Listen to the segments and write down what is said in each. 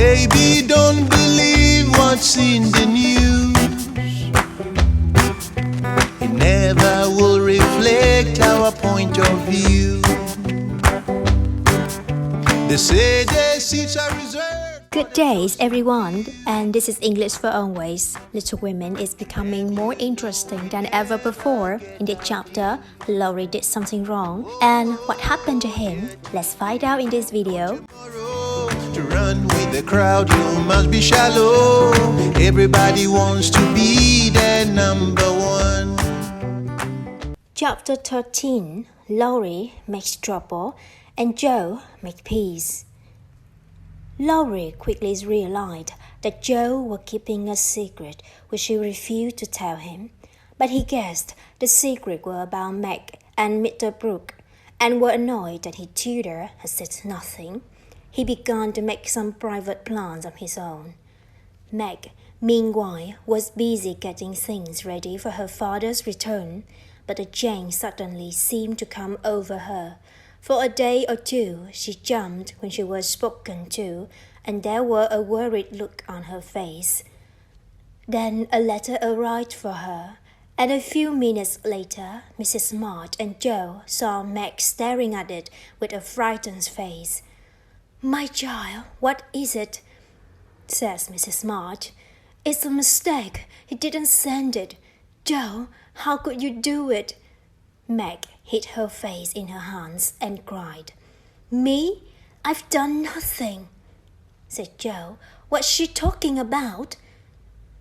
Baby, don't believe what's in the news. It never will reflect our point of view. They say their seats are reserved. Good days, everyone, and this is English for Always. Little Women is becoming more interesting than ever before. In this chapter, Laurie did something wrong, and what happened to him? Let's find out in this video. To run with the crowd, you must be shallow. Everybody wants to be their number one. Chapter 13. Laurie makes trouble, and Joe makes peace. Laurie quickly realized that Joe was keeping a secret which she refused to tell him, but he guessed the secret was about Meg and Mr. Brooke, and was annoyed that his tutor had said nothing. He began to make some private plans of his own. Meg, meanwhile, was busy getting things ready for her father's return, but a change suddenly seemed to come over her. For a day or two she jumped when she was spoken to, and there was a worried look on her face. Then a letter arrived for her, and a few minutes later Mrs. Smart and Joe saw Meg staring at it with a frightened face. "My child, what is it?" says Mrs. Smart. "It's a mistake. He didn't send it. Joe, how could you do it?" Meg hid her face in her hands and cried. "Me? I've done nothing," said Joe. "What's she talking about?"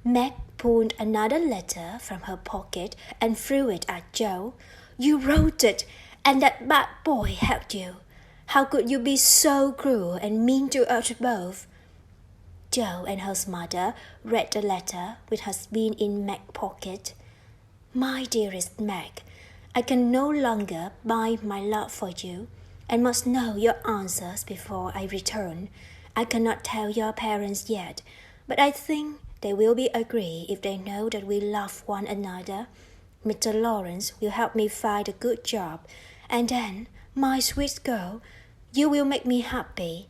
Meg pulled another letter from her pocket and threw it at Joe. "You wrote it, and that bad boy helped you. How could you be so cruel and mean to us both?" Joe and her mother read the letter, which has been in Meg's pocket. "My dearest Meg, I can no longer bide my love for you, and must know your answers before I return. I cannot tell your parents yet, but I think they will be agree if they know that we love one another. Mr. Lawrence will help me find a good job, and then, my sweet girl, you will make me happy.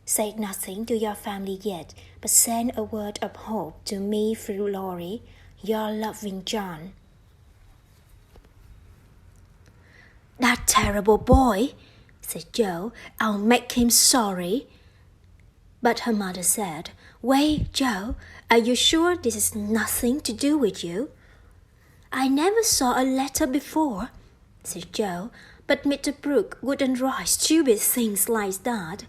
Say nothing to your family yet, but send a word of hope to me through Laurie. Your loving John." "That terrible boy," said Joe. "I'll make him sorry." But her mother said, "Wait, Joe, are you sure this is nothing to do with you?" "I never saw a letter before," said Joe, "but Mr. Brooke wouldn't write stupid things like that."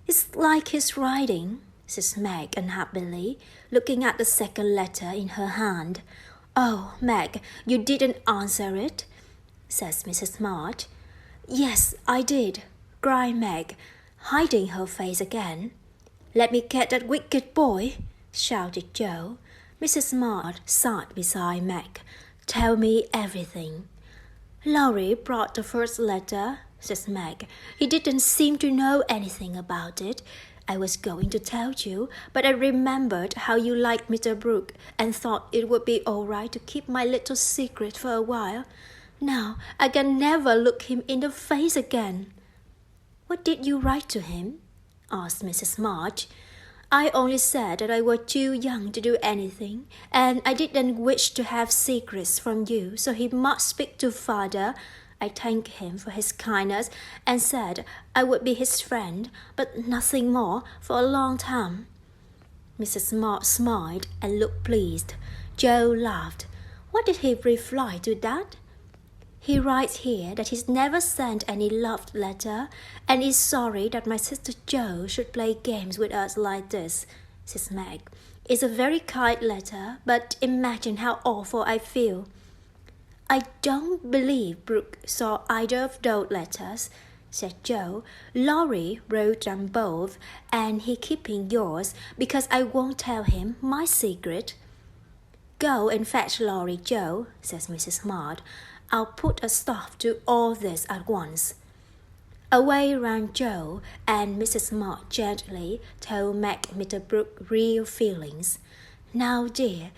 "It's like his writing," says Meg unhappily, looking at the second letter in her hand. "Oh, Meg, you didn't answer it?" says Mrs. Smart. "Yes, I did," cried Meg, hiding her face again. "Let me get that wicked boy," shouted Joe. Mrs. Smart sat beside Meg. "Tell me everything." "Laurie brought the first letter," says Meg. "He didn't seem to know anything about it. I was going to tell you, but I remembered how you liked Mr. Brooke and thought it would be all right to keep my little secret for a while. Now I can never look him in the face again." "What did you write to him?" asked Mrs. March. "I only said that I was too young to do anything, and I didn't wish to have secrets from you, so he must speak to father. I thanked him for his kindness and said I would be his friend, but nothing more for a long time." Mrs. March smiled and looked pleased. Joe laughed. "What did he reply to that?" "He writes here that he's never sent any love letter, and is sorry that my sister Joe should play games with us like this," says Meg. "It's a very kind letter, but imagine how awful I feel." "I don't believe Brooke saw either of those letters," said Joe. "Laurie wrote them both, and he keeping yours because I won't tell him my secret." "Go and fetch Laurie, Joe," says Mrs. Smart. "I'll put a stop to all this at once." Away ran Joe, and Mrs. Smart gently told Meg Mr. Brooke's real feelings. "Now, dear,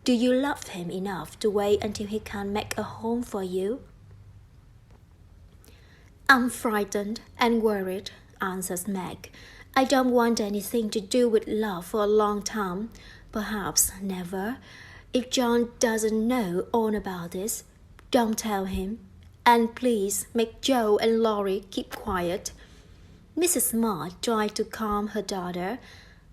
do you love him enough to wait until he can make a home for you?" "I'm frightened and worried," answers Meg. I don't want anything to do with love for a long time, perhaps never. If John doesn't know all about this, don't tell him. And please make Joe and Laurie keep quiet." Mrs. Smart tried to calm her daughter,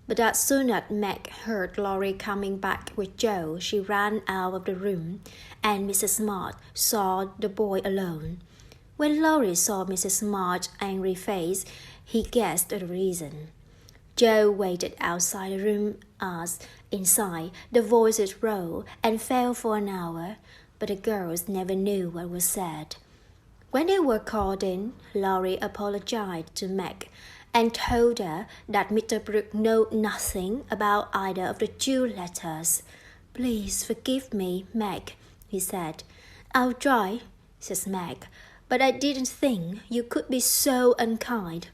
but as soon as Meg heard Laurie coming back with Joe, she ran out of the room, and Mrs. Smart saw the boy alone. When Laurie saw Mrs. Smart's angry face, he guessed the reason. Joe waited outside the room as, inside, the voices rose and fell for an hour, but the girls never knew what was said. When they were called in, Laurie apologized to Meg and told her that Mr. Brooke knew nothing about either of the two letters. "Please forgive me, Meg," he said. "I'll try," says Meg, "but I didn't think you could be so unkind."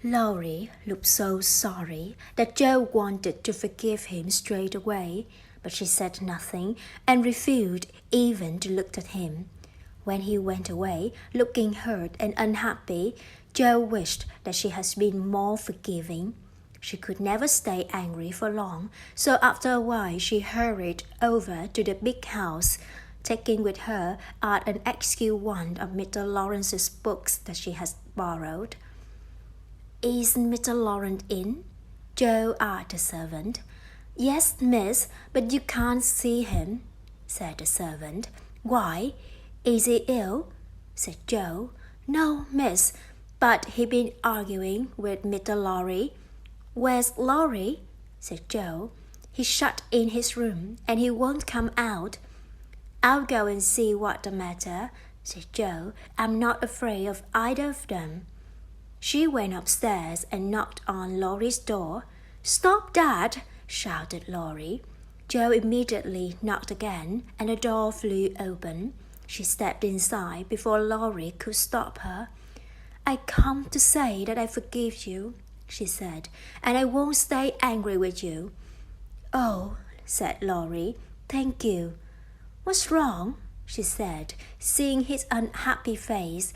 Laurie looked so sorry that Joe wanted to forgive him straight away, but she said nothing and refused even to look at him. When he went away, looking hurt and unhappy, Joe wished that she had been more forgiving. She could never stay angry for long, so after a while she hurried over to the big house, taking with her an excuse one of Mr. Lawrence's books that she had borrowed. "Is Mr. Lawrence in?" Joe asked the servant. "Yes, miss, but you can't see him," said the servant. "Why? Is he ill?" said Joe. "No, miss, but he been arguing with Mr. Laurie." "Where's Laurie?" said Joe. "He's shut in his room, and he won't come out." "I'll go and see what's the matter," said Joe. "I'm not afraid of either of them." She went upstairs and knocked on Laurie's door. "Stop that!" shouted Laurie. Joe immediately knocked again, and the door flew open. She stepped inside before Laurie could stop her. "I come to say that I forgive you," she said, "and I won't stay angry with you." "Oh," said Laurie, "thank you." "What's wrong?" she said, seeing his unhappy face.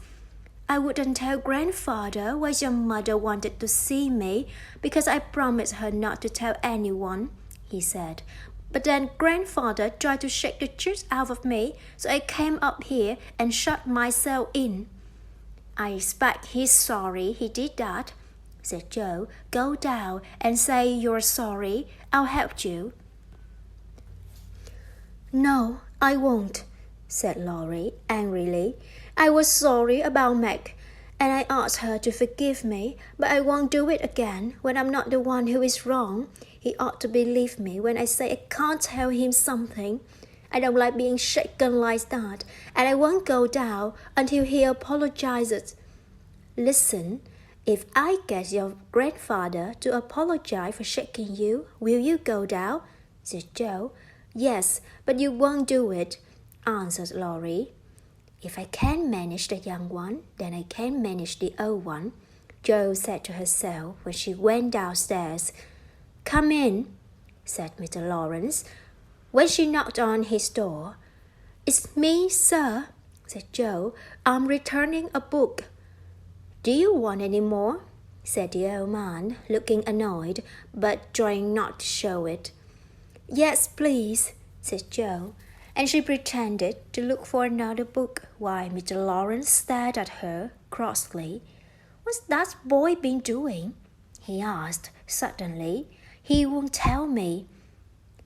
"I wouldn't tell grandfather why your mother wanted to see me, because I promised her not to tell anyone," he said. "But then grandfather tried to shake the truth out of me, so I came up here and shut myself in." "I expect he's sorry he did that," said Joe. "Go down and say you're sorry. I'll help you." "No, I won't," said Laurie angrily. "I was sorry about Meg, and I asked her to forgive me, but I won't do it again when I'm not the one who is wrong. He ought to believe me when I say I can't tell him something. I don't like being shaken like that, and I won't go down until he apologizes." "Listen, if I get your grandfather to apologize for shaking you, will you go down?" said Joe. "Yes, but you won't do it," answered Laurie. "If I can manage the young one, then I can manage the old one," Joe said to herself when she went downstairs. "Come in," said Mr. Lawrence. When she knocked on his door, "It's me, sir," said Joe. "I'm returning a book." "Do you want any more?" said the old man, looking annoyed, but trying not to show it. "Yes, please," said Joe, and she pretended to look for another book while Mr. Lawrence stared at her crossly. "What's that boy been doing?" he asked suddenly. "He won't tell me."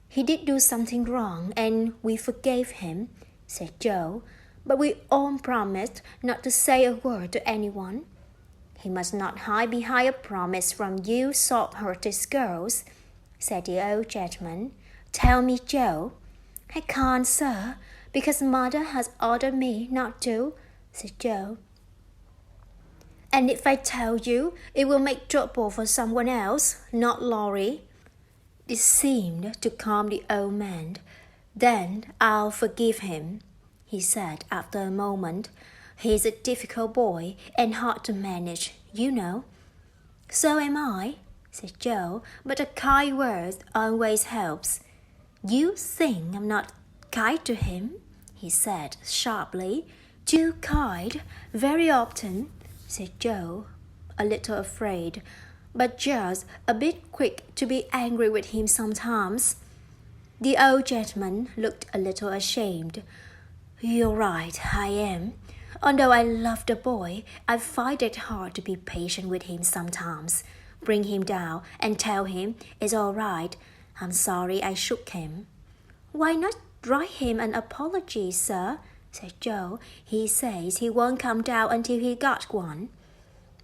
"He did do something wrong, and we forgave him," said Joe, "but we all promised not to say a word to anyone." "He must not hide behind a promise from you soft-hearted girls," said the old gentleman. "Tell me, Joe." "I can't, sir, because mother has ordered me not to," said Joe. "And if I tell you, it will make trouble for someone else, not Laurie." This seemed to calm the old man. "Then I'll forgive him," he said after a moment. "He's a difficult boy and hard to manage, you know." "So am I," said Joe, "but a kind word always helps." "You think I'm not kind to him?" he said sharply. "Too kind, very often," said Joe. a little afraid, but just a bit quick to be angry with him sometimes. The old gentleman looked a little ashamed. "You're right, I am. Although I love the boy, I find it hard to be patient with him sometimes. Bring him down and tell him it's all right. I'm sorry I shook him." "Why not write him an apology, sir?" said Joe. "He says he won't come down until he got one."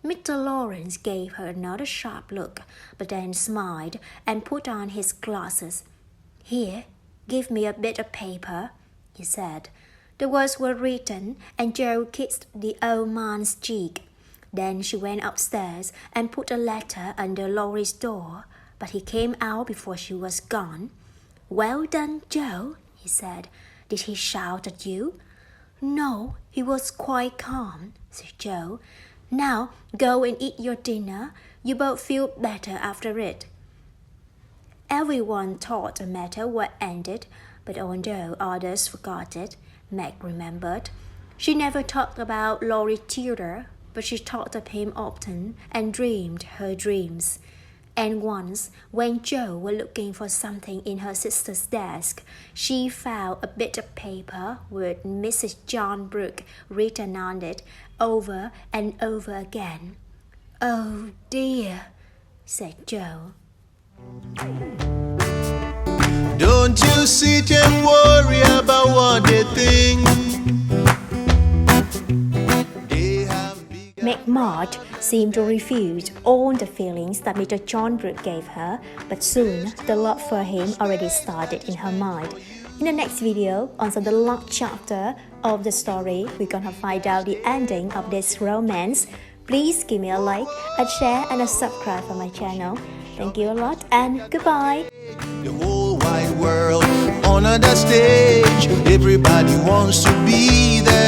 Mr. Lawrence gave her another sharp look, but then smiled and put on his glasses. "Here, give me a bit of paper," he said. The words were written, and Joe kissed the old man's cheek. Then she went upstairs and put a letter under Laurie's door, but he came out before she was gone. "Well done, Joe," he said. "Did he shout at you?" "No, he was quite calm," said Joe. "Now go and eat your dinner. You both feel better after it." Everyone thought the matter was ended, but although others forgot it, Meg remembered. She never talked about Laurie Tudor, but she thought of him often and dreamed her dreams. And once, when Joe was looking for something in her sister's desk, she found a bit of paper with Mrs. John Brooke written on it over and over again. "Oh dear," said Joe. Don't you sit and worry about what they think. Meg March seemed to refuse all the feelings that Mr. John Brooke gave her, but soon the love for him already started in her mind. In the next video, on the last chapter of the story, we're gonna find out the ending of this romance. Please give me a like, a share, and a subscribe for my channel. Thank you a lot, and goodbye. The whole wide world on that stage, everybody wants to be there.